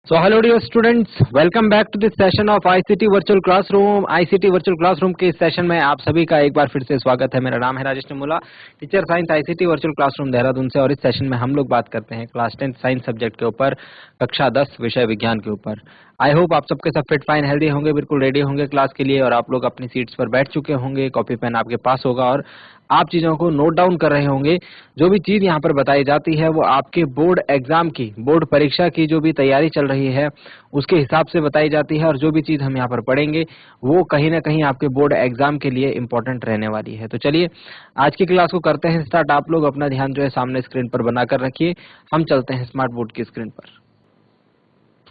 So hello dear students, welcome back to this session of ICT Virtual Classroom. ICT Virtual Classroom के इस session में आप सभी का एक बार फिर से स्वागत है। मेरा नाम है Rajesh Nimola, teacher science ICT virtual classroom Dehradun से। और इस सेशन में हम लोग बात करते हैं क्लास 10 साइंस सब्जेक्ट के ऊपर, कक्षा 10 विषय विज्ञान के ऊपर। आई होप आप सबके सब फिट फाइन हेल्दी होंगे, बिल्कुल रेडी होंगे क्लास के लिए, और आप लोग अपनी सीट्स पर बैठ चुके होंगे, कॉपी पेन आपके पास होगा और आप चीजों को नोट डाउन कर रहे होंगे। जो भी चीज यहाँ पर बताई जाती है वो आपके बोर्ड एग्जाम की, बोर्ड परीक्षा की जो भी तैयारी चल रही है उसके हिसाब से बताई जाती है, और जो भी चीज हम यहाँ पर पढ़ेंगे वो कहीं ना कहीं आपके बोर्ड एग्जाम के लिए इंपॉर्टेंट रहने वाली है। तो चलिए आज की क्लास को करते हैं स्टार्ट। आप लोग अपना ध्यान जो है सामने स्क्रीन पर बनाकर रखिए, हम चलते हैं स्मार्ट बोर्ड की स्क्रीन पर।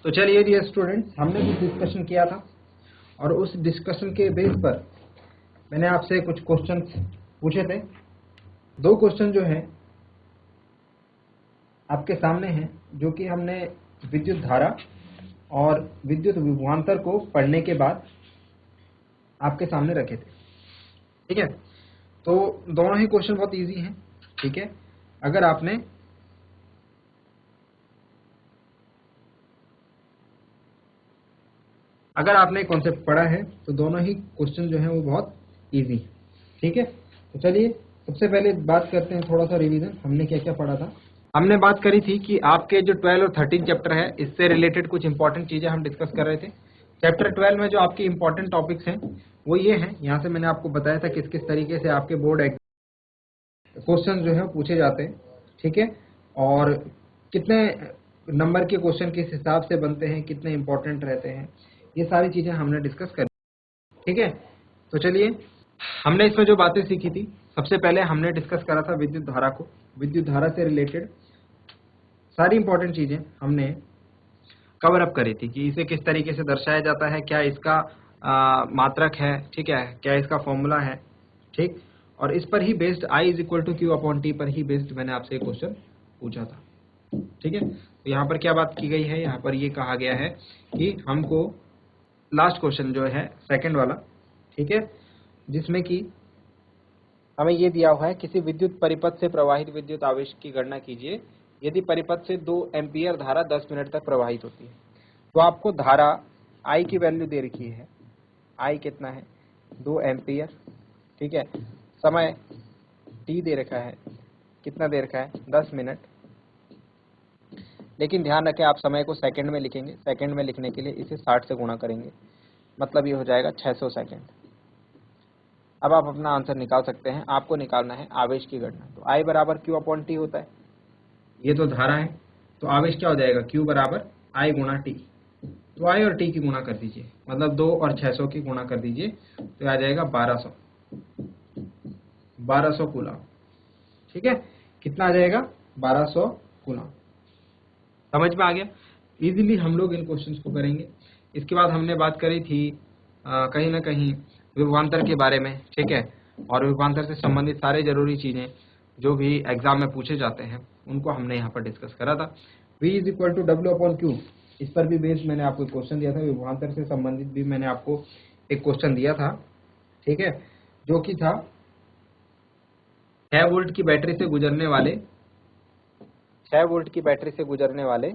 तो चलिए डियर स्टूडेंट्स, हमने कुछ डिस्कशन किया था और उस डिस्कशन के बेस पर मैंने आपसे कुछ क्वेश्चन पूछे थे। दो क्वेश्चन जो हैं आपके सामने हैं, जो कि हमने विद्युत धारा और विद्युत विभवांतर को पढ़ने के बाद आपके सामने रखे थे। ठीक है, तो दोनों ही क्वेश्चन बहुत इजी हैं। ठीक है, अगर आपने कॉन्सेप्ट पढ़ा है तो दोनों ही क्वेश्चन जो हैं वो बहुत इजी है। ठीक है, तो चलिए सबसे पहले बात करते हैं थोड़ा सा रिवीजन, हमने क्या क्या पढ़ा था। हमने बात करी थी कि आपके जो 12 और 13 चैप्टर है इससे रिलेटेड कुछ इंपॉर्टेंट चीजें हम डिस्कस कर रहे थे। चैप्टर 12 में जो आपके इंपॉर्टेंट टॉपिक्स हैं वो ये हैं, यहाँ से मैंने आपको बताया था किस किस तरीके से आपके बोर्ड क्वेश्चन जो है पूछे जाते हैं। ठीक है, और कितने नंबर के क्वेश्चन किस हिसाब से बनते हैं, कितने इंपॉर्टेंट रहते हैं, ये सारी चीजें हमने डिस्कस करी। ठीक है, तो चलिए हमने इसमें जो बातें सीखी थी, सबसे पहले हमने डिस्कस करा था विद्युत धारा को। विद्युत धारा से रिलेटेड सारी इंपॉर्टेंट चीजें हमने कवर अप करी थी कि इसे किस तरीके से दर्शाया जाता है, क्या इसका मात्रक है, ठीक है, क्या इसका फॉर्मूला है। ठीक, और इस पर ही based I is equal to Q upon T पर ही बेस्ड मैंने आपसे एक क्वेश्चन पूछा था। ठीक है, तो यहाँ पर क्या बात की गई है, यहाँ पर ये कहा गया है कि हमको लास्ट क्वेश्चन जो है सेकंड वाला, ठीक है, जिसमें कि हमें ये दिया हुआ है किसी विद्युत परिपथ से प्रवाहित विद्युत आवेश की गणना कीजिए यदि परिपथ से 2 एम्पियर धारा 10 मिनट तक प्रवाहित होती है। तो आपको धारा I की वैल्यू दे रखी है, I कितना है 2 एम्पियर। ठीक है, समय T दे रखा है, कितना दे रखा है 10 मिनट। लेकिन ध्यान रखें आप समय को सेकंड में लिखेंगे, सेकंड में लिखने के लिए इसे 60 से गुणा करेंगे, मतलब ये हो जाएगा 600 सेकंड। अब आप अपना आंसर निकाल सकते हैं, आपको निकालना है आवेश की गणना। तो I बराबर Q अपॉन टी होता है, ये तो धारा है, तो आवेश क्या हो जाएगा Q बराबर I गुणा टी। तो I और T की गुणा कर दीजिए, मतलब 2 और 600 की गुणा कर दीजिए, तो आ जाएगा 1200 कूलम। ठीक है, कितना आ जाएगा 1200 कूलम। समझ में आ गया? इजीली हम लोग इन क्वेश्चंस को करेंगे। इसके बाद हमने बात करी थी कहीं ना कहीं विभवांतर के बारे में। ठीक है, और विभवांतर से संबंधित सारे जरूरी चीजें जो भी एग्जाम में पूछे जाते हैं उनको हमने यहाँ पर डिस्कस करा था। V is equal to W upon Q, इस पर भी बेस्ड मैंने आपको क्वेश्चन दिया था। विभवांतर से संबंधित भी मैंने आपको एक क्वेश्चन दिया था। ठीक है, जो कि था 6 वोल्ट की बैटरी से गुजरने वाले 6 वोल्ट की बैटरी से गुजरने वाले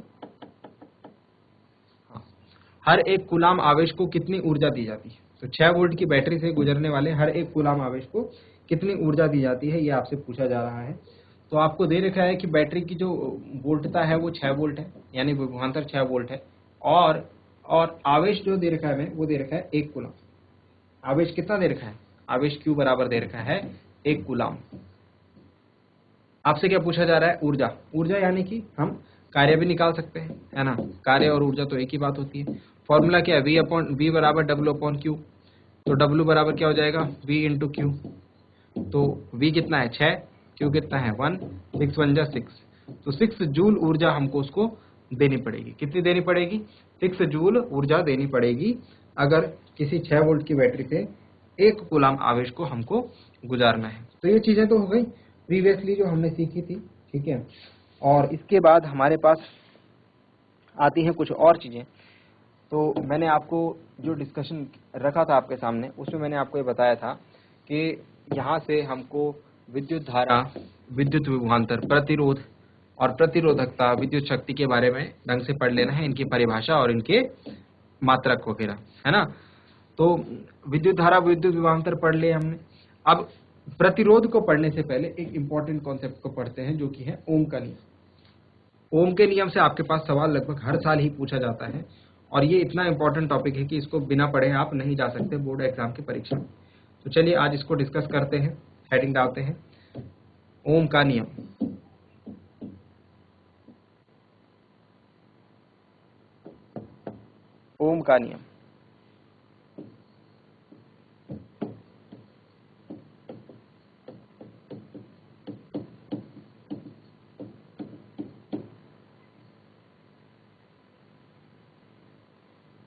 हर एक कूलाम आवेश को कितनी ऊर्जा दी जाती है। तो 6 वोल्ट की बैटरी से गुजरने वाले हर एक कूलाम आवेश को कितनी ऊर्जा दी जाती है, ये आपसे पूछा जा रहा है। तो आपको दे रखा है कि बैटरी की जो वोल्टता है वो 6 वोल्ट है, यानी विभवांतर 6 वोल्ट है, और आवेश जो दे रखा है वो दे रखा है 1 कूलाम। आवेश कितना दे रखा है, आवेश Q बराबर दे रखा है 1 कूलाम। आपसे क्या पूछा जा रहा है, ऊर्जा। ऊर्जा यानी कि हम कार्य भी निकाल सकते हैं, है ना, कार्य और ऊर्जा तो एक ही बात होती है। फॉर्मूला क्या है, V बराबर W अपॉन क्यू। तो W बराबर क्या हो जाएगा V इंटू क्यू। तो V कितना है 6, Q कितना है 1, 6 1 जा 6, तो 6 जूल ऊर्जा हमको उसको देनी पड़ेगी। कितनी देनी पड़ेगी, 6 जूल ऊर्जा देनी पड़ेगी अगर किसी 6 वोल्ट की बैटरी से 1 कूलाम आवेश को हमको गुजारना है। तो ये चीजें तो हो गई प्रीवियसली जो हमने सीखी थी। ठीक है, और इसके बाद हमारे पास आती हैं कुछ और चीजें। तो मैंने आपको जो डिस्कशन रखा था आपके सामने, उसमें मैंने आपको ये बताया था कि यहाँ से हमको विद्युत धारा, विद्युत विभवांतर, प्रतिरोध, और प्रतिरोधकता, विद्युत शक्ति के बारे में ढंग से पढ़ लेना है, इनकी परिभाषा और इनके मात्रक वगैरह, है ना। तो विद्युत धारा, विद्युत विभवांतर पढ़ लिए हमने। अब प्रतिरोध को पढ़ने से पहले एक इंपॉर्टेंट कॉन्सेप्ट को पढ़ते हैं, जो कि है ओम का नियम। ओम के नियम से आपके पास सवाल लगभग हर साल ही पूछा जाता है, और ये इतना इंपॉर्टेंट टॉपिक है कि इसको बिना पढ़े आप नहीं जा सकते बोर्ड एग्जाम की परीक्षा में। तो चलिए आज इसको डिस्कस करते हैं, हेडिंग डालते हैं ओम का नियम। ओम का नियम।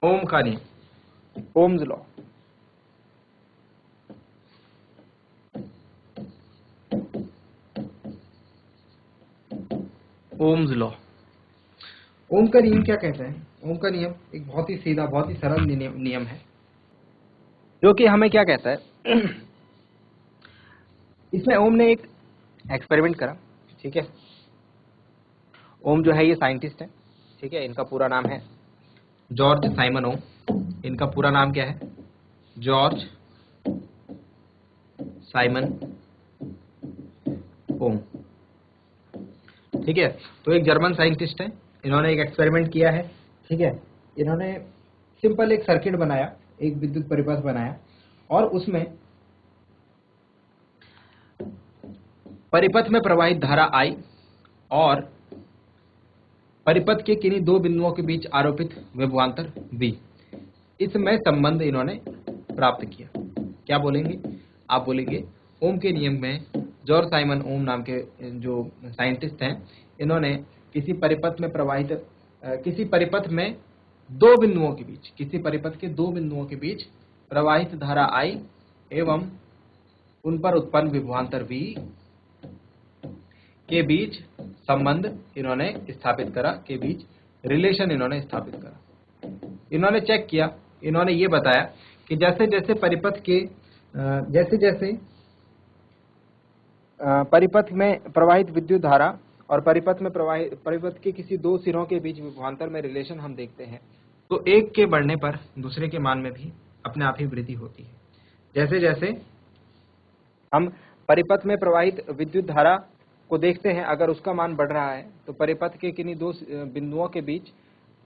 ओम का नियम, Ohm's law. Ohm's law. Ohm का नियम क्या कहता है? ओम का नियम एक बहुत ही सीधा, बहुत ही सरल नियम है, जो कि हमें क्या कहता है इसमें ओम ने एक एक्सपेरिमेंट करा, ठीक है। ओम जो है ये साइंटिस्ट है, ठीक है। इनका पूरा नाम है जॉर्ज साइमन ओम। इनका पूरा नाम क्या है? जॉर्ज साइमन ओम, ठीक है। तो एक जर्मन साइंटिस्ट है, इन्होंने एक एक्सपेरिमेंट किया है, ठीक है। इन्होंने सिंपल एक सर्किट बनाया, एक विद्युत परिपथ बनाया, और उसमें परिपथ में प्रवाहित धारा I और परिपथ के किन्हीं दो बिंदुओं के बीच आरोपित विभवांतर V, इसमें संबंध इन्होंने प्राप्त किया। क्या बोलेंगे आप? बोलेंगे ओम के नियम में जॉर्ज साइमन ओम नाम के जो साइंटिस्ट हैं, इन्होंने किसी परिपथ में प्रवाहित किसी परिपथ में दो बिंदुओं के बीच, किसी परिपथ के दो बिंदुओं के बीच प्रवाहित धारा I एवं उन पर उत्पन्न विभवांतर V के बीच संबंध इन्होंने स्थापित करा, के बीच रिलेशन इन्होंने स्थापित करा। इन्होंने चेक किया, इन्होंने ये बताया कि जैसे जैसे परिपथ के परिपथ में प्रवाहित विद्युत धारा और परिपथ के किसी दो सिरों के बीच विभवांतर में रिलेशन हम देखते हैं, तो एक के बढ़ने पर दूसरे के मान में भी अपने आप ही वृद्धि होती है। जैसे जैसे हम परिपथ में प्रवाहित विद्युत धारा को देखते हैं, अगर उसका मान बढ़ रहा है तो परिपथ के किन्हीं दो बिंदुओं के बीच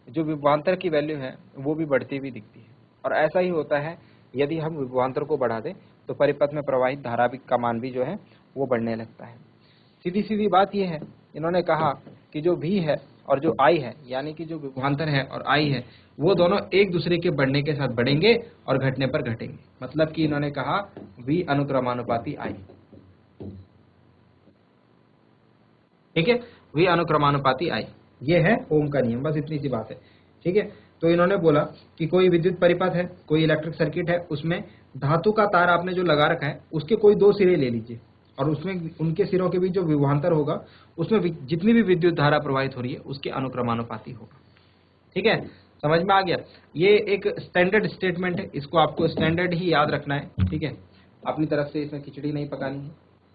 जो विभवांतर की वैल्यू है वो भी बढ़ती हुई दिखती है। और ऐसा ही होता है, यदि हम विभवांतर को बढ़ा दें तो परिपथ में प्रवाहित धारा का मान भी जो है वो बढ़ने लगता है। सीधी सीधी बात यह है, इन्होंने कहा कि जो V है और जो I है, यानी कि जो विभवांतर है और I है, वो दोनों एक दूसरे के बढ़ने के साथ बढ़ेंगे और घटने पर घटेंगे। मतलब कि इन्होंने कहा V अनुक्रमानुपाती I, ठीक है। V अनुक्रमानुपाती I, ये है ओम का नियम। बस इतनी सी बात है, ठीक है। तो इन्होंने बोला कि कोई विद्युत परिपथ है, कोई इलेक्ट्रिक सर्किट है, उसमें धातु का तार आपने जो लगा रखा है उसके कोई दो सिरे ले लीजिए, और उसमें उनके सिरों के बीच जो विभवांतर होगा उसमें जितनी भी विद्युत धारा प्रवाहित हो रही है उसके अनुक्रमानुपाती होगा, ठीक है। समझ में आ गया? ये एक स्टैंडर्ड स्टेटमेंट है, इसको आपको स्टैंडर्ड ही याद रखना है, ठीक है। अपनी तरफ से इसमें खिचड़ी नहीं पकानी है।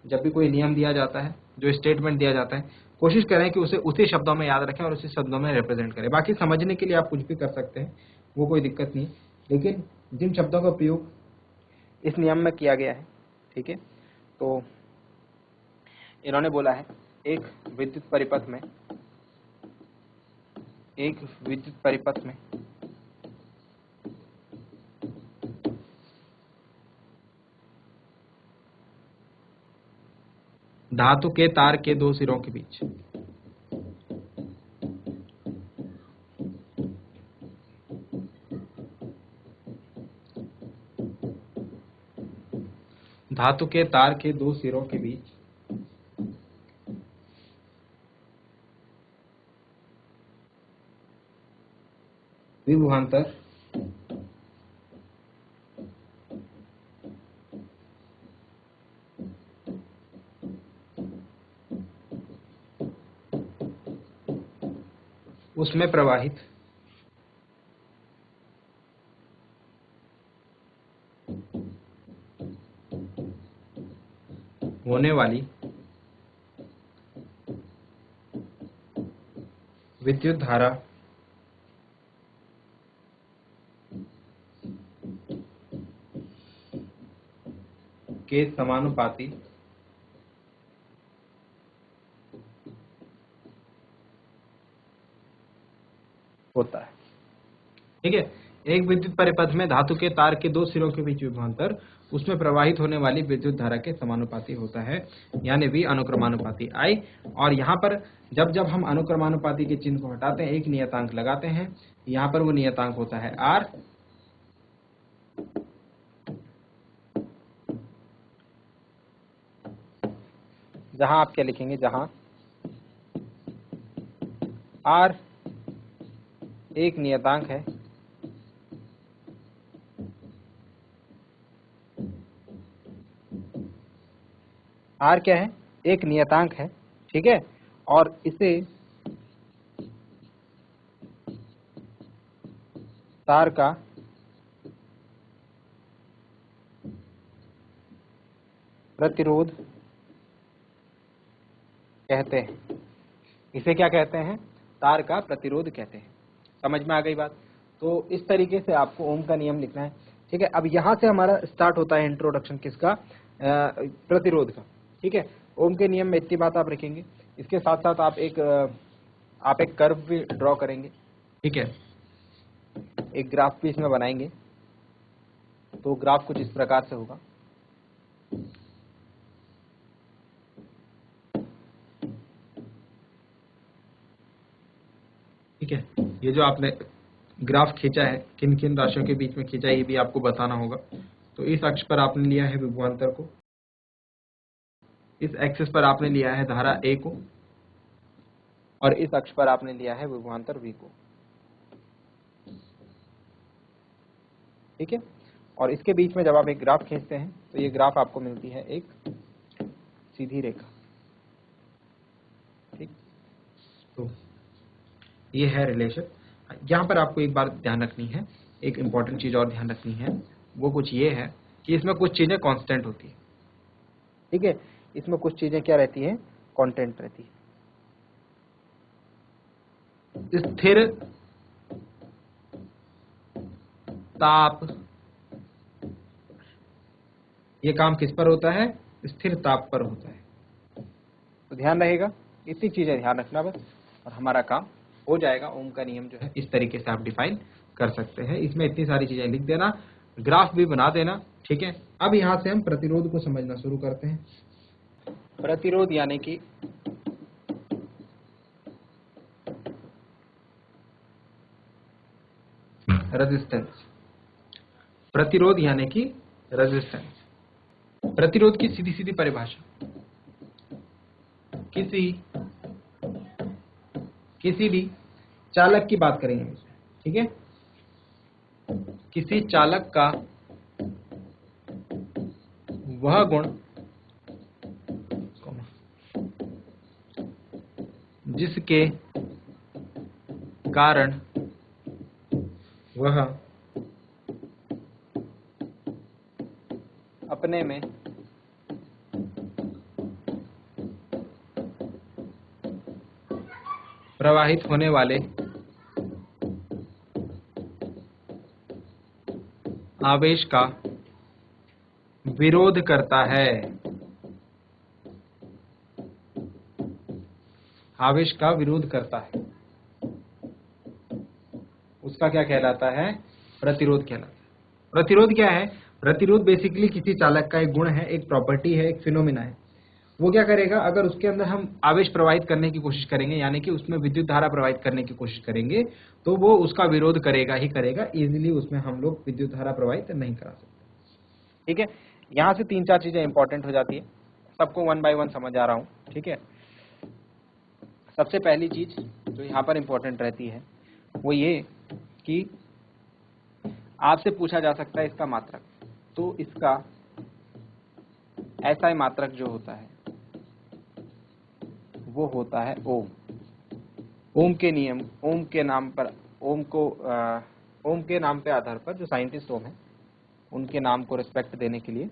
जब भी कोई नियम दिया जाता है, जो स्टेटमेंट दिया जाता है, कोशिश करें कि उसे उसी शब्दों में याद रखें और उसी शब्दों में रिप्रेजेंट करें। बाकी समझने के लिए आप कुछ भी कर सकते हैं, वो कोई दिक्कत नहीं, लेकिन जिन शब्दों का प्रयोग इस नियम में किया गया है, ठीक है। तो इन्होंने बोला है एक विद्युत परिपथ में धातु के तार के दो सिरों के बीच धातु के तार के दो सिरों के बीच विभवांतर उसमें प्रवाहित होने वाली विद्युत धारा के समानुपाती होता है। ठीक है, एक विद्युत परिपथ में धातु के तार के दो सिरों के बीच विभवांतर उसमें प्रवाहित होने वाली विद्युत धारा के समानुपाती होता है, यानी V अनुक्रमानुपाती I। और यहाँ पर जब जब हम अनुक्रमानुपाती के चिन्ह को हटाते हैं, एक नियतांक लगाते हैं, यहाँ पर वो नियतांक होता है R। जहां आप क्या लिखेंगे, जहां R एक नियतांक है, R क्या है, एक नियतांक है। ठीक है, और इसे तार का प्रतिरोध कहते हैं। इसे क्या कहते हैं, तार का प्रतिरोध कहते हैं। समझ में आ गई बात? तो इस तरीके से आपको ओम का नियम लिखना है। ठीक है, अब यहां से हमारा स्टार्ट होता है इंट्रोडक्शन किसका, प्रतिरोध का। ठीक है, ओम के नियम में इतनी बात आप रखेंगे। इसके साथ साथ आप एक कर्व भी ड्रॉ करेंगे। ठीक है, एक ग्राफ भी इसमें बनाएंगे। तो ग्राफ कुछ इस प्रकार से होगा। ठीक है, ये जो आपने ग्राफ खींचा है, किन किन राशियों के बीच में खींचा है, ये भी आपको बताना होगा। तो इस अक्ष पर आपने लिया है विभवांतर को, इस एक्सिस पर आपने लिया है धारा A को, और इस अक्ष पर आपने लिया है विभवांतर V को। ठीक है, और इसके बीच में जब आप एक ग्राफ खींचते हैं तो ये ग्राफ आपको मिलती है एक सीधी रेखा। ठीक, तो ये है रिलेशन। यहाँ पर आपको एक बात ध्यान रखनी है, एक इंपॉर्टेंट चीज और ध्यान रखनी है, वो कुछ ये है कि इसमें कुछ चीजें कांस्टेंट होती है। ठीक है, इसमें कुछ चीजें क्या रहती है, कांस्टेंट रहती है। स्थिर ताप, ये काम किस पर होता है, स्थिर ताप पर होता है। तो ध्यान रहेगा, इतनी चीजें ध्यान रखना बस, और हमारा काम हो जाएगा। ओम का नियम जो है इस तरीके से आप डिफाइन कर सकते हैं। इसमें इतनी सारी चीजें लिख देना, ग्राफ भी बना देना। ठीक है, अब यहां से हम प्रतिरोध को समझना शुरू करते हैं। प्रतिरोध यानी कि रेजिस्टेंस। प्रतिरोध यानी कि रेजिस्टेंस। प्रतिरोध की सीधी सीधी परिभाषा, किसी भी चालक की बात करेंगे। ठीक है, किसी चालक का वह गुण जिसके कारण वह अपने में प्रवाहित होने वाले आवेश का विरोध करता है। आवेश का विरोध करता है, उसका क्या कहलाता है, प्रतिरोध कहलाता है। प्रतिरोध क्या है, प्रतिरोध बेसिकली किसी चालक का एक गुण है, एक प्रॉपर्टी है, एक फिनोमिना है। वो क्या करेगा, अगर उसके अंदर हम आवेश प्रवाहित करने की कोशिश करेंगे, यानी कि उसमें विद्युत धारा प्रवाहित करने की कोशिश करेंगे, तो वो उसका विरोध करेगा ही करेगा। इजीली उसमें हम लोग विद्युत धारा प्रवाहित नहीं करा सकते। ठीक है, यहाँ से 3-4 चीजें इंपॉर्टेंट हो जाती है। सबको 1 बाय 1 समझ आ रहा हूँ। ठीक है, सबसे पहली चीज जो यहाँ पर इंपॉर्टेंट रहती है वो ये कि आपसे पूछा जा सकता है इसका मात्रक। तो इसका SI मात्रक जो होता है वो होता है ओम। ओम के नियम, ओम के नाम पर, ओम के नाम पे आधार पर जो साइंटिस्ट ओम है उनके नाम को रिस्पेक्ट देने के लिए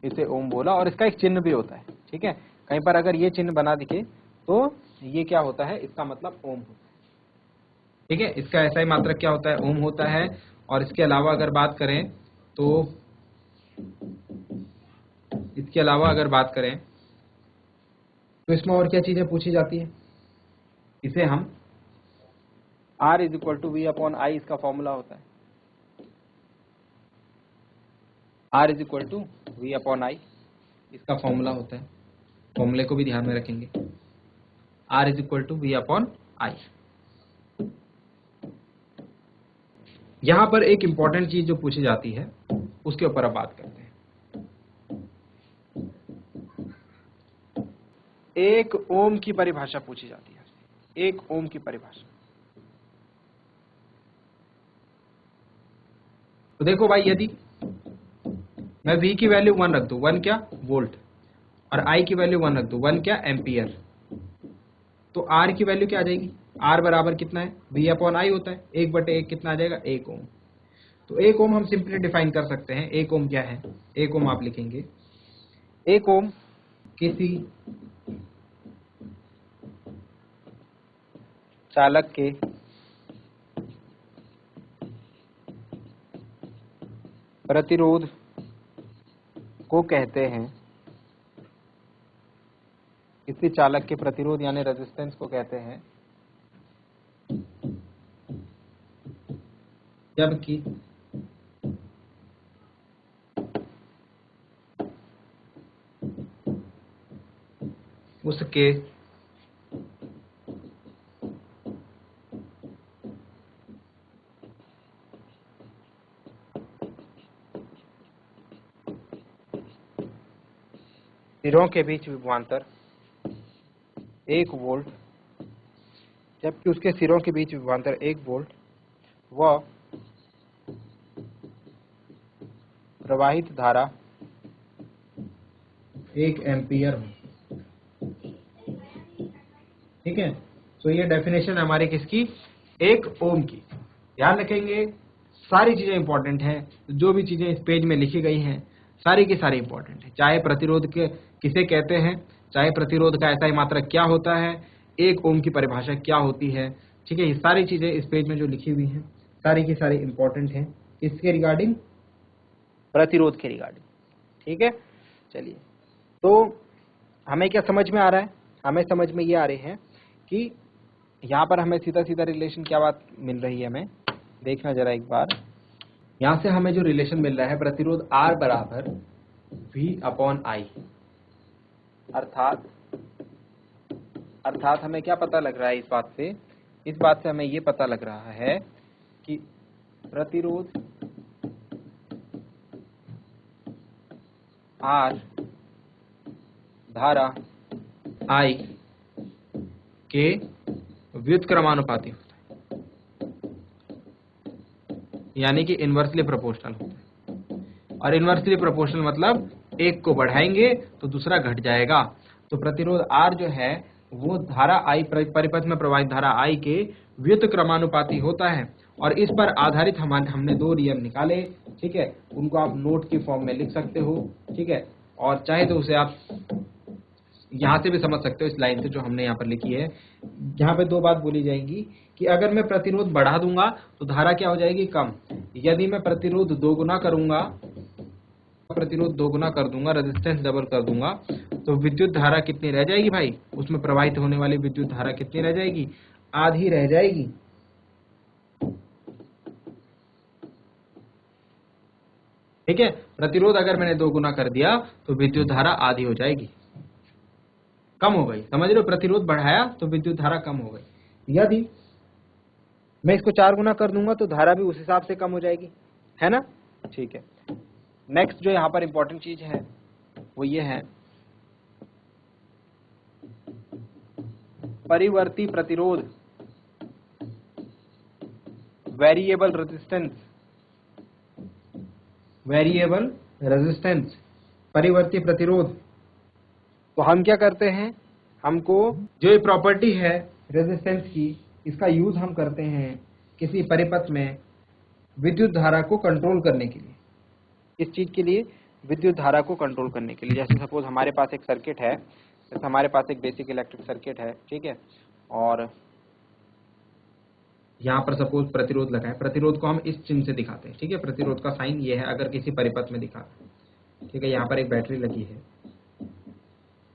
इसे ओम बोला। और इसका एक चिन्ह भी होता है। ठीक है, कहीं पर अगर ये चिन्ह बना दिखे तो ये क्या होता है, इसका मतलब ओम होता है। ठीक है, इसका ऐसा ही मात्रक क्या होता है, ओम होता है। और इसके अलावा अगर बात करें तो इसमें और क्या चीजें पूछी जाती है, इसे हम R = V/I, इसका फॉर्मूला होता है। R = V/I, इसका फॉर्मूला होता है। फॉर्मूले को भी ध्यान में रखेंगे, R = V/I। यहां पर एक इंपॉर्टेंट चीज जो पूछी जाती है उसके ऊपर अब बात करते हैं। एक ओम की परिभाषा पूछी जाती है, एक ओम की परिभाषा। तो देखो भाई, यदि मैं V की वैल्यू 1 रख दूं, 1 क्या, वोल्ट, और I की वैल्यू 1 रख दूं, 1 क्या, एम्पियर, तो R की वैल्यू क्या आ जाएगी, R बराबर कितना है, V/I होता है, 1/1 कितना आ जाएगा, 1 ओम। तो 1 ओम हम सिंपली डिफाइन कर सकते हैं। 1 ओम क्या है, 1 ओम आप लिखेंगे, 1 ओम किसी चालक के प्रतिरोध को कहते हैं, किसी चालक के प्रतिरोध यानी रेजिस्टेंस को कहते हैं, जबकि उसके सिरों के बीच विभवांतर 1 वोल्ट, जबकि उसके सिरों के बीच विभवांतर 1 वोल्ट व प्रवाहित धारा 1 एम्पियर हो। ठीक है, तो ये डेफिनेशन है हमारी किसकी, 1 ओम की। ध्यान रखेंगे, सारी चीजें इंपॉर्टेंट हैं, जो भी चीजें इस पेज में लिखी गई हैं सारी की सारी इंपॉर्टेंट है। चाहे प्रतिरोध के किसे कहते हैं, चाहे प्रतिरोध का ऐसा ही मात्रक क्या होता है, 1 ओम की परिभाषा क्या होती है। ठीक है, ये सारी चीजें इस पेज में जो लिखी हुई हैं सारी की सारी इंपॉर्टेंट हैं, किसके रिगार्डिंग, प्रतिरोध के रिगार्डिंग। ठीक है, चलिए, तो हमें क्या समझ में आ रहा है, हमें समझ में ये आ रही है कि यहाँ पर हमें सीधा सीधा रिलेशन क्या बात मिल रही है, हमें देखना जरा एक बार। यहाँ से हमें जो रिलेशन मिल रहा है, प्रतिरोध R बराबर V/I, अर्थात हमें क्या पता लग रहा है, इस बात से हमें ये पता लग रहा है कि प्रतिरोध R धारा I के व्युत्क्रमानुपाती होता है, यानी कि इन्वर्सली प्रोपोर्शनल होता है। और इन्वर्सली प्रोपोर्शनल मतलब एक को बढ़ाएंगे तो दूसरा घट जाएगा। तो प्रतिरोध R जो है वो धारा I, परिपथ में प्रवाहित धारा I के व्युत्क्रमानुपाती होता है। और इस पर आधारित हमने 2 नियम निकाले। ठीक है, उनको आप नोट की फॉर्म में लिख सकते हो। ठीक है, और चाहे तो उसे आप यहाँ से भी समझ सकते हो, इस लाइन से जो हमने यहाँ पर लिखी है। यहाँ पे 2 बात बोली जाएंगी कि अगर मैं प्रतिरोध बढ़ा दूंगा तो धारा क्या हो जाएगी, कम। यदि मैं प्रतिरोध 2 गुना कर दूंगा, रेजिस्टेंस डबल कर दूंगा, तो विद्युत धारा कितनी रह जाएगी भाई, उसमें प्रवाहित होने वाली विद्युत धारा कितनी रह जाएगी, आधी रह जाएगी। ठीक है, प्रतिरोध अगर मैंने 2 गुना कर दिया तो विद्युत धारा आधी हो जाएगी, कम हो गई। समझ रहे हो, प्रतिरोध बढ़ाया तो विद्युत धारा कम हो गई। यदि मैं इसको 4 गुना कर दूंगा तो धारा भी उस हिसाब से कम हो जाएगी, है ना। ठीक है, नेक्स्ट जो यहाँ पर इंपॉर्टेंट चीज है वो ये है, परिवर्ती प्रतिरोध, वेरिएबल रेजिस्टेंस, परिवर्ती प्रतिरोध। तो हम क्या करते हैं, हमको जो ये प्रॉपर्टी है रेजिस्टेंस की, इसका यूज हम करते हैं किसी परिपथ में विद्युत धारा को कंट्रोल करने के लिए। इस चीज के लिए, विद्युत धारा को कंट्रोल करने के लिए। जैसे सपोज हमारे पास एक सर्किट है, जैसे हमारे पास एक बेसिक इलेक्ट्रिक सर्किट है, ठीक है, और यहाँ पर सपोज प्रतिरोध लगा है। प्रतिरोध को हम इस चिन्ह से दिखाते हैं, ठीक है, प्रतिरोध का साइन ये है अगर किसी परिपथ में दिखाते हैं, ठीक है। यहाँ पर एक बैटरी लगी है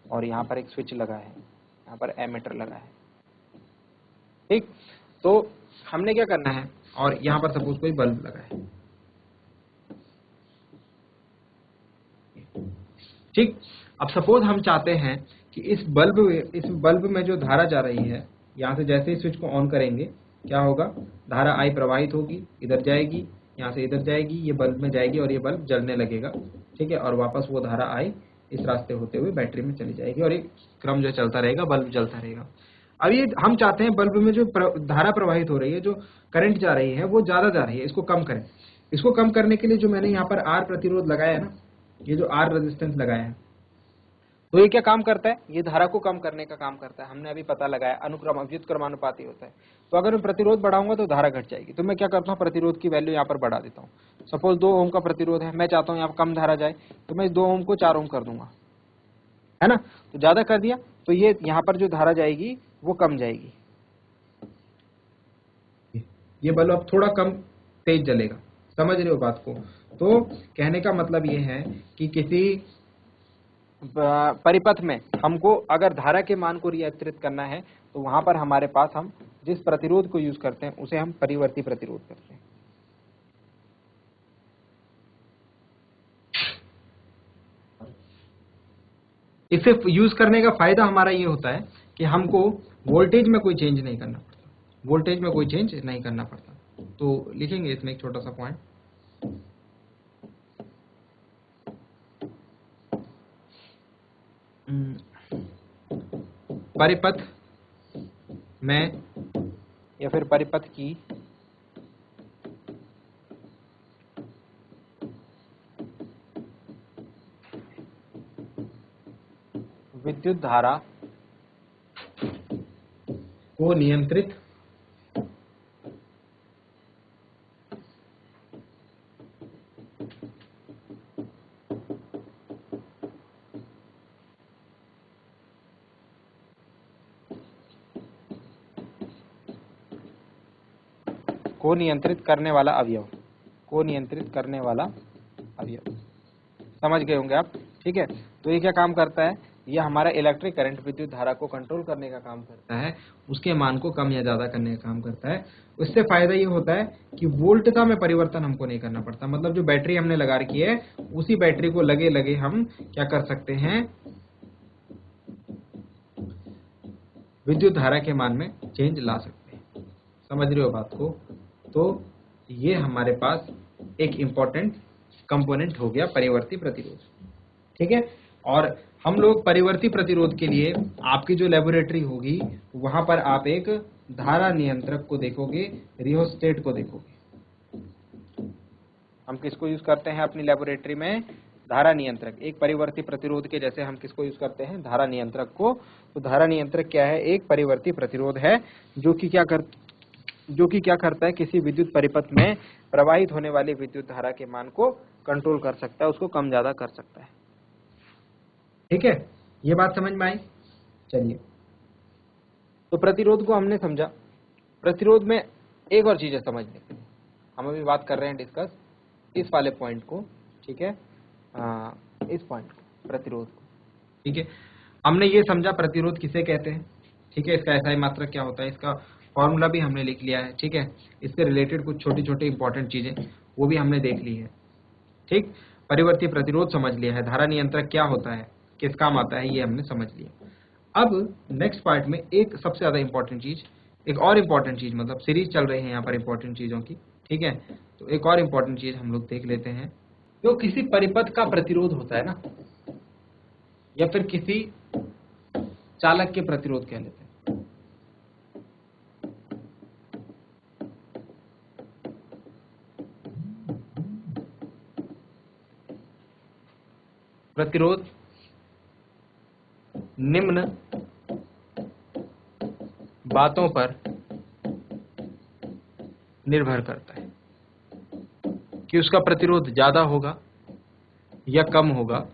और यहाँ पर एक स्विच लगा है, यहाँ पर एमीटर लगा है, ठीक। तो हमने क्या करना है, और यहाँ पर सपोज कोई बल्ब लगा है, ठीक। अब सपोज हम चाहते हैं कि इस बल्ब में जो धारा जा रही है, यहाँ से जैसे ही स्विच को ऑन करेंगे क्या होगा, धारा I प्रवाहित होगी, इधर जाएगी, यहाँ से इधर जाएगी, ये बल्ब में जाएगी और ये बल्ब जलने लगेगा, ठीक है, और वापस वो धारा I इस रास्ते होते हुए बैटरी में चली जाएगी और एक क्रम जो चलता रहेगा, बल्ब जलता रहेगा। अब ये हम चाहते हैं बल्ब में जो धारा प्रवाहित हो रही है, जो करंट जा रही है, वो ज्यादा जा रही है, इसको कम करें। इसको कम करने के लिए जो मैंने यहाँ पर R प्रतिरोध लगाया है ना, ये जो R रेजिस्टेंस लगाया है, तो ये क्या काम करता है, ये धारा को कम करने का काम करता है। हमने अभी पता लगाया अनुक्रम व्युत्क्रमानुपाती होता है। तो अगर मैं प्रतिरोध बढ़ाऊंगा तो धारा घट जाएगी। तो मैं क्या करता हूँ, प्रतिरोध की वैल्यू यहाँ पर बढ़ा देता हूँ। सपोज 2 ओम का प्रतिरोध है, मैं चाहता हूँ यहाँ पर कम धारा जाए, तो मैं 2 ओम को 4 ओम कर दूंगा, है ना। तो ज्यादा कर दिया तो ये यहाँ पर जो धारा जाएगी वो कम जाएगी, ये बल्ब अब थोड़ा कम तेज जलेगा। समझ रहे हो बात को। तो कहने का मतलब ये है कि किसी परिपथ में हमको अगर धारा के मान को नियंत्रित करना है तो वहां पर हमारे पास हम जिस प्रतिरोध को यूज करते हैं उसे हम परिवर्ती प्रतिरोध करते हैं। इसे यूज करने का फायदा हमारा ये होता है कि हमको वोल्टेज में कोई चेंज नहीं करना पड़ता, वोल्टेज में कोई चेंज नहीं करना पड़ता। तो लिखेंगे इसमें एक छोटा सा पॉइंट, परिपथ में या फिर परिपथ की विद्युत धारा को नियंत्रित को नियंत्रित करने वाला अवयव, को नियंत्रित करने वाला अवयव, समझ गए होंगे आप, ठीक है। तो ये क्या काम करता है, ये हमारा इलेक्ट्रिक करंट विद्युत धारा को कंट्रोल करने का काम करता है, उसके मान को कम या ज्यादा करने का काम करता है। उससे फायदा ये होता है कि वोल्टता में परिवर्तन हमको नहीं करना पड़ता। मतलब जो बैटरी हमने लगा रखी है उसी बैटरी को लगे लगे हम क्या कर सकते हैं, विद्युत धारा के मान में चेंज ला सकते हैं। समझ रहे हो बात को। तो ये हमारे पास एक इंपॉर्टेंट कंपोनेंट हो गया परिवर्ती प्रतिरोध, ठीक है। और हम लोग परिवर्ती प्रतिरोध के लिए आपकी जो लेबोरेटरी होगी वहां पर आप एक धारा नियंत्रक को देखोगे, रियोस्टेट को देखोगे। हम किसको यूज करते हैं अपनी लेबोरेटरी में, धारा नियंत्रक। एक परिवर्ती प्रतिरोध के जैसे हम किसको यूज करते हैं, धारा नियंत्रक को। तो धारा नियंत्रक क्या है, एक परिवर्ती प्रतिरोध है जो कि क्या करता है, किसी विद्युत परिपथ में प्रवाहित होने वाली विद्युत धारा के मान को कंट्रोल कर सकता है, उसको कम ज्यादा कर सकता है, ठीक है। ये बात समझ में आई। चलिए, तो प्रतिरोध को हमने समझा। प्रतिरोध में एक और चीज है समझने के लिए, हम अभी बात कर रहे हैं डिस्कस इस वाले पॉइंट को, ठीक है, इस पॉइंट को, प्रतिरोध को, ठीक है। हमने ये समझा प्रतिरोध किसे कहते हैं, ठीक है, इसका SI मात्रक क्या होता है, इसका फॉर्मूला भी हमने लिख लिया है, ठीक है। इससे रिलेटेड कुछ छोटी छोटी इंपॉर्टेंट चीजें वो भी हमने देख ली है, ठीक। परिवर्ती प्रतिरोध समझ लिया है, धारा नियंत्रक क्या होता है, किस काम आता है, ये हमने समझ लिया। अब नेक्स्ट पार्ट में एक सबसे ज्यादा इंपॉर्टेंट चीज, एक और इंपॉर्टेंट चीज, मतलब सीरीज चल रही है यहाँ पर इंपॉर्टेंट चीजों की, ठीक है। तो एक और इंपॉर्टेंट चीज हम लोग देख लेते हैं। जो किसी परिपथ का प्रतिरोध होता है ना, या फिर किसी चालक के प्रतिरोध कह लेते हैं, प्रतिरोध निम्न बातों पर निर्भर करता है कि उसका प्रतिरोध ज्यादा होगा या कम होगा।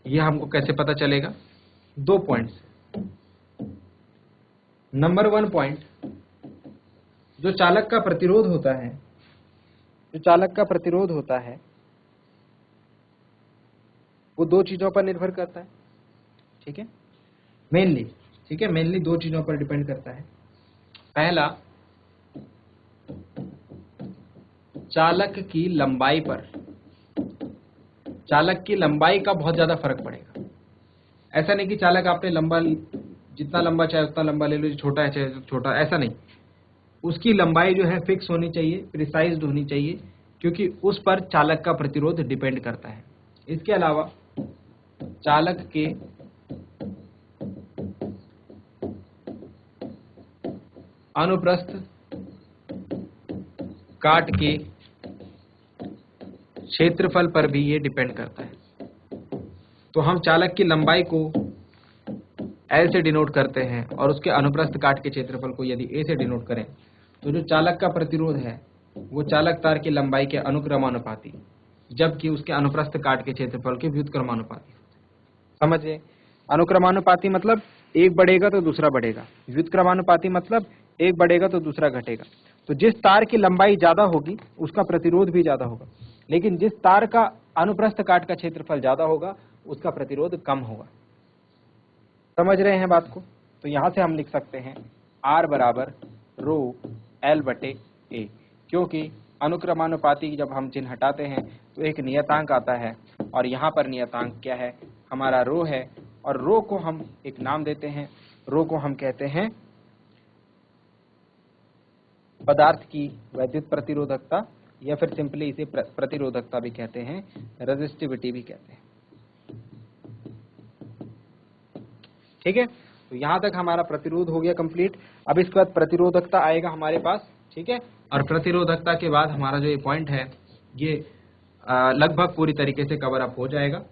यह हमको कैसे पता चलेगा, दो पॉइंट्स। नंबर 1 पॉइंट, जो चालक का प्रतिरोध होता है, जो चालक का प्रतिरोध होता है वो दो चीजों पर निर्भर करता है, ठीक है, मेनली, ठीक है, मेनली दो चीजों पर डिपेंड करता है। पहला, चालक की लंबाई पर, चालक की लंबाई का बहुत ज्यादा फर्क पड़ेगा। ऐसा नहीं कि चालक आपने लंबा, जितना लंबा चाहे उतना लंबा ले लो, छोटा है चाहे छोटा, ऐसा नहीं। उसकी लंबाई जो है फिक्स होनी चाहिए, प्रिसाइज्ड होनी चाहिए, क्योंकि उस पर चालक का प्रतिरोध डिपेंड करता है। इसके अलावा चालक के अनुप्रस्थ काट के क्षेत्रफल पर भी ये डिपेंड करता है। तो हम चालक की लंबाई को L से डिनोट करते हैं और उसके अनुप्रस्थ काट के क्षेत्रफल को यदि A से डिनोट करें, तो जो चालक का प्रतिरोध है वो चालक तार की लंबाई के अनुक्रमानुपाती, जबकि उसके अनुप्रस्थ काट के क्षेत्रफल के व्युत्क्रमानुपाती। समझिए, अनुक्रमानुपाती मतलब एक बढ़ेगा तो दूसरा बढ़ेगा, व्युत्क्रमानुपाती मतलब एक बढ़ेगा तो दूसरा घटेगा। तो जिस तार की लंबाई ज्यादा होगी उसका प्रतिरोध भी ज्यादा होगा, लेकिन जिस तार का अनुप्रस्थ काट का क्षेत्रफल ज्यादा होगा उसका प्रतिरोध कम होगा। समझ रहे हैं बात को? तो यहां से हम लिख सकते हैं R बराबर रो L बटे A, क्योंकि अनुक्रमानुपाती जब हम चिन्ह हटाते हैं तो एक नियतांक आता है, और यहाँ पर नियतांक क्या है, हमारा रो है, और रो को हम एक नाम देते हैं, रो को हम कहते हैं पदार्थ की वैद्युत प्रतिरोधकता, या फिर सिंपली इसे प्रतिरोधकता भी कहते हैं, रेजिस्टिविटी भी कहते हैं। ठीक है, तो यहां तक हमारा प्रतिरोध हो गया कंप्लीट। अब इसके बाद प्रतिरोधकता आएगा हमारे पास, ठीक है, और प्रतिरोधकता के बाद हमारा जो ये पॉइंट है ये लगभग पूरी तरीके से कवर अप हो जाएगा।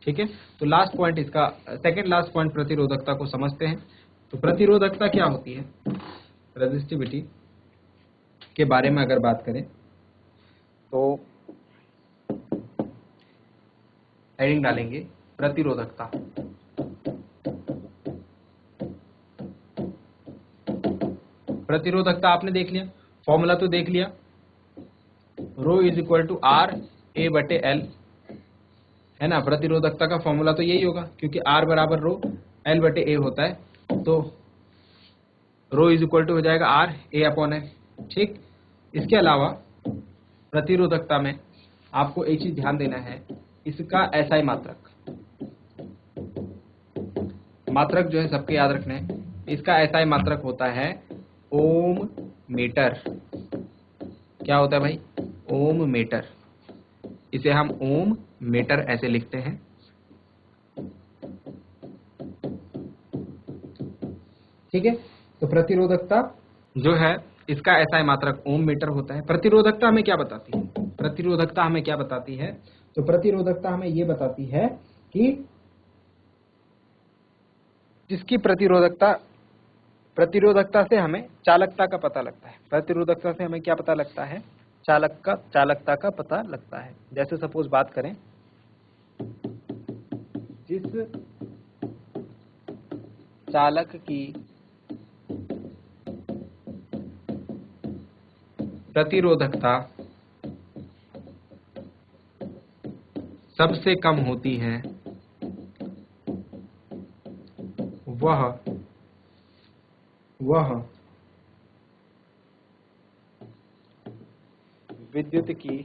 ठीक है, तो लास्ट पॉइंट, इसका सेकंड लास्ट पॉइंट प्रतिरोधकता को समझते हैं। तो प्रतिरोधकता क्या होती है, रेजिस्टिविटी के बारे में अगर बात करें तो हेडिंग डालेंगे प्रतिरोधकता। प्रतिरोधकता आपने देख लिया, फॉर्मूला तो देख लिया, rho is equal to R A बटे L, है ना। प्रतिरोधकता का फॉर्मूला तो यही होगा, क्योंकि R बराबर रो L बटे A होता है, तो रो इज इक्वल टू हो जाएगा R A अपॉन L। ठीक, इसके अलावा प्रतिरोधकता में आपको एक चीज ध्यान देना है, इसका SI मात्रक जो है सबके याद रखना है, इसका SI मात्रक होता है ओम मीटर। क्या होता है भाई, ओम मीटर। इसे हम ओम मीटर ऐसे लिखते हैं। ठीक है, तो प्रतिरोधकता जो है इसका SI मात्रक ओम मीटर होता है। प्रतिरोधकता हमें क्या बताती है, प्रतिरोधकता हमें क्या बताती है, तो प्रतिरोधकता हमें ये बताती है कि जिसकी प्रतिरोधकता से हमें चालकता का पता लगता है। प्रतिरोधकता से हमें क्या पता लगता है, चालकता का पता लगता है। जैसे सपोज बात करें, जिस चालक की प्रतिरोधकता सबसे कम होती है वह विद्युत की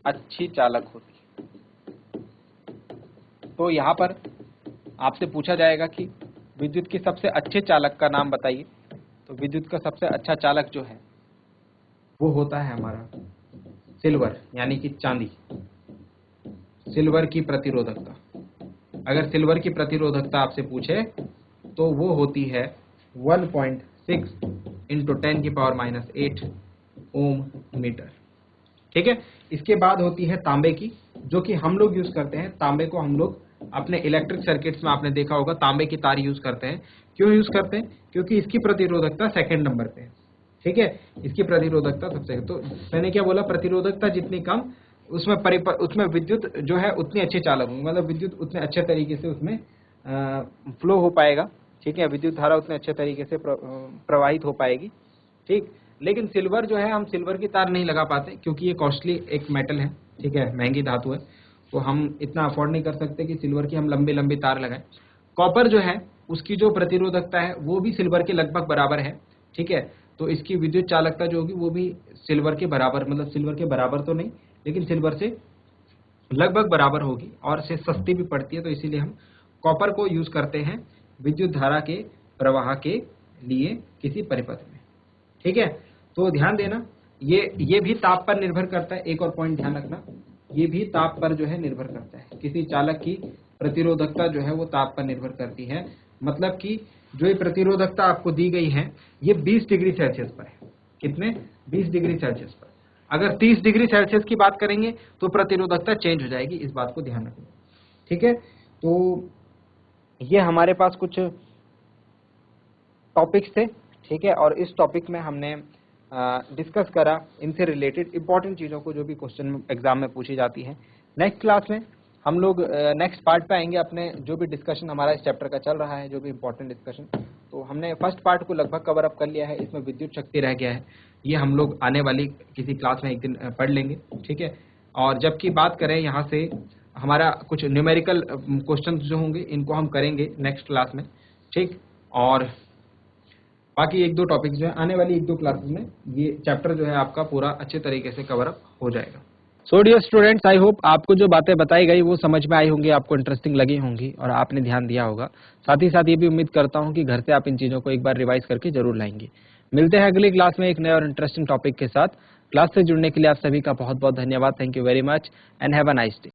अच्छी चालक होती है। तो यहाँ पर आपसे पूछा जाएगा कि विद्युत के सबसे अच्छे चालक का नाम बताइए। तो विद्युत का सबसे अच्छा चालक जो है वो होता है हमारा सिल्वर, यानी कि चांदी। सिल्वर की प्रतिरोधकता, अगर सिल्वर की प्रतिरोधकता आपसे पूछे तो वो होती है 1.6 इंटू 10⁻⁸ ओम मीटर। ठीक है, इसके बाद होती है तांबे की, जो कि हम लोग यूज करते हैं। तांबे को हम लोग अपने इलेक्ट्रिक सर्किट्स में आपने देखा होगा, तांबे की तार यूज करते हैं। क्यों यूज करते हैं, क्योंकि इसकी प्रतिरोधकता सेकंड नंबर पे है। ठीक है, इसकी प्रतिरोधकता सबसे, तो मैंने क्या बोला, प्रतिरोधकता जितनी कम उसमें विद्युत जो है उतनी अच्छी चालक होंगी, मतलब विद्युत उतने अच्छे तरीके से उसमें फ्लो हो पाएगा, ठीक है, विद्युत धारा उतने अच्छे तरीके से प्रवाहित हो पाएगी, ठीक। लेकिन सिल्वर जो है, हम सिल्वर की तार नहीं लगा पाते क्योंकि ये कॉस्टली एक मेटल है, ठीक है, महंगी धातु है, तो हम इतना अफोर्ड नहीं कर सकते कि सिल्वर की हम लंबी लंबी तार लगाएं। कॉपर जो है उसकी जो प्रतिरोधकता है वो भी सिल्वर के लगभग बराबर है, ठीक है, तो इसकी विद्युत चालकता जो होगी वो भी सिल्वर के बराबर, मतलब सिल्वर के बराबर तो नहीं लेकिन सिल्वर से लगभग बराबर होगी और से सस्ती भी पड़ती है, तो इसीलिए हम कॉपर को यूज करते हैं विद्युत धारा के प्रवाह के लिए किसी परिपथ में, ठीक है। तो ध्यान देना, ये भी ताप पर निर्भर करता है, एक और पॉइंट ध्यान रखना, ये भी ताप पर जो है निर्भर करता है, किसी चालक की प्रतिरोधकता जो है वो ताप पर निर्भर करती है, मतलब कि जो ये प्रतिरोधकता आपको दी गई है ये 20 डिग्री सेल्सियस पर है, कितने, 20 डिग्री सेल्सियस पर। अगर 30 डिग्री सेल्सियस की बात करेंगे तो प्रतिरोधकता चेंज हो जाएगी, इस बात को ध्यान रखना, ठीक है। तो ये हमारे पास कुछ टॉपिक्स थे, ठीक है, और इस टॉपिक में हमने डिस्कस करा इनसे रिलेटेड इंपॉर्टेंट चीज़ों को जो भी क्वेश्चन एग्जाम में पूछी जाती है। नेक्स्ट क्लास में हम लोग नेक्स्ट पार्ट पे आएंगे, अपने जो भी डिस्कशन हमारा इस चैप्टर का चल रहा है, जो भी इंपॉर्टेंट डिस्कशन, तो हमने फर्स्ट पार्ट को लगभग कवर अप कर लिया है, इसमें विद्युत शक्ति रह गया है, ये हम लोग आने वाली किसी क्लास में एक दिन पढ़ लेंगे, ठीक है। और जबकि बात करें यहाँ से हमारा कुछ न्यूमेरिकल क्वेश्चन जो होंगे इनको हम करेंगे नेक्स्ट क्लास में, ठीक। और बाकी एक दो टॉपिक्स जो है आने वाली एक दो क्लासेस में ये चैप्टर जो है आपका पूरा अच्छे तरीके से कवर अप हो जाएगा। So dear students, I hope आपको जो बातें बताई गई वो समझ में आई होंगी, आपको इंटरेस्टिंग लगी होंगी और आपने ध्यान दिया होगा। साथ ही साथ ये भी उम्मीद करता हूँ कि घर से आप इन चीज़ों को एक बार रिवाइज करके जरूर लाएंगे। मिलते हैं अगली क्लास में एक नए और इंटरेस्टिंग टॉपिक के साथ। क्लास से जुड़ने के लिए आप सभी का बहुत बहुत धन्यवाद। Thank you very much and have a nice day.